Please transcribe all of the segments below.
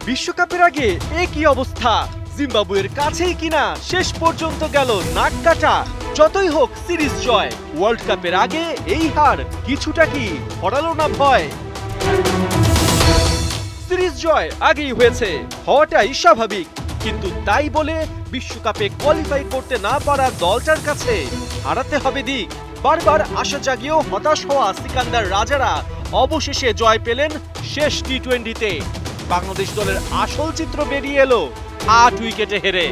বিশ্বকাপের আগে একই অবস্থা, জিম্বাবুয়ের কাছেই কিনা শেষ পর্যন্ত গেল নাক কাটা। যতই হোক সিরিজ জয়, ওয়ার্ল্ড কাপের আগে এই হার কিছুটা কি হরালো না ভয়? সিরিজ জয় আগেই হয়েছে, হওয়াটাই স্বাভাবিক, কিন্তু তাই বলে বিশ্বকাপে কোয়ালিফাই করতে না পারা দলটার কাছে হারাতে হবে দিক। বারবার আশা জাগিয়েও হতাশ হওয়া সিকান্দার রাজারা অবশেষে জয় পেলেন শেষ টি-20-তে। বাংলাদেশ দলের আসল চিত্র বেরিয়ে এলো ৮ উইকেটে হেরে।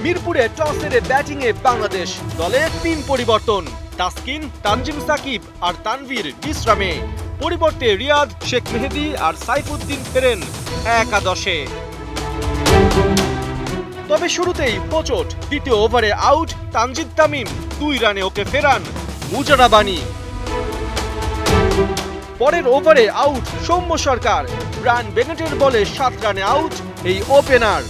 মিরপুরে টস হেরে ব্যাটিংয়ে বাংলাদেশ, দলে ৩ পরিবর্তন, তাসকিন, তানজিম সাকিব আর তানভীর বিশ্রামে। পরিবর্তে রিয়াদ, শেখ মেহেদী আর সাইফুদ্দিন ফেরেন একাদশে। তবে শুরুতেই হোঁচট, দ্বিতীয় ওভারে আউট তানজিদ তামিম, 2 রানে ওকে ফেরান মুজারাবানি। পরের ওভারে আউট সৌম্য সরকার, ব্রায়ান বেনেটের বলে 7 রানে আউট এই ওপেনার।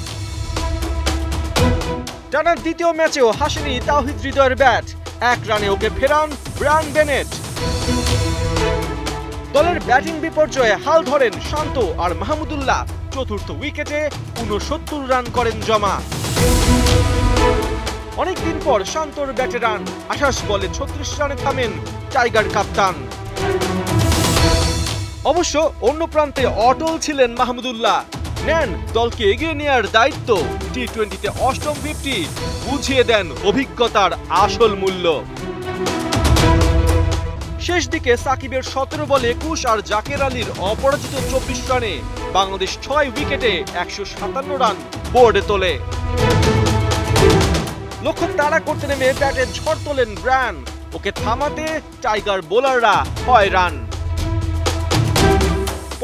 টানা দ্বিতীয় ম্যাচেও হাসেনি তাওহিদ হৃদয়ের ব্যাট, 1 রানে ওকে ফেরান ব্রায়ান বেনেট। দলের ব্যাটিং বিপর্যয়ে হাল ধরেন শান্ত আর মাহমুদুল্লাহ, চতুর্থ উইকেটে 69 রান করেন জমা। অনেকদিন পর শান্তর ব্যাটে রান, 28 বলে 36 রানে থামেন টাইগার কাপ্তান। অবশ্য অন্য প্রান্তে অটল ছিলেন মাহমুদুল্লাহ, নেন দলকে এগিয়ে নেয়ার দায়িত্ব। টি-20-তে অষ্টম 50 বুঝিয়ে দেন অভিজ্ঞতার আসল মূল্য। শেষ দিকে সাকিবের 17 বলে 21 আর জাকের আলীর অপরাজিত 24 রানে বাংলাদেশ 6 উইকেটে 157 রান বোর্ডে তোলে। লক্ষ্য তাড়া করতে নেমে ব্যাটে ঝড় তোলেন ব্রায়ান, ওকে থামাতে টাইগার বোলাররা 6 রান।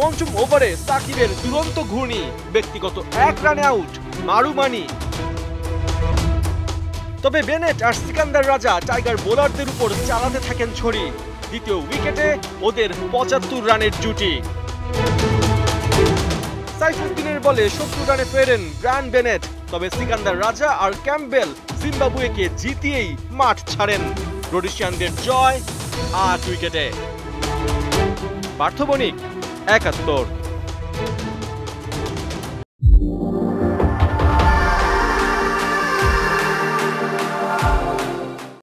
পঞ্চম ওভারে সাকিবের দুরন্ত ঘূর্ণি, ব্যক্তিগত 1 রানে আউট মারুমানি। তবে বেনেট আর সিকান্দার রাজা টাইগার বোলারদের উপর চালাতে থাকেন ছড়ি। দ্বিতীয় উইকেটে ওদের 75 রানের জুটি। সাইফুদ্দিনের বলে 70 রানে ফেরেন ব্রায়ান বেনেট, তবে সিকান্দার রাজা আর ক্যাম্পবেল জিম্বাবুয়েকে জিতিয়েই মাঠ ছাড়েন। রোডেশিয়ানদের জয় 8 উইকেটে। পার্থ বণিক, ৭১।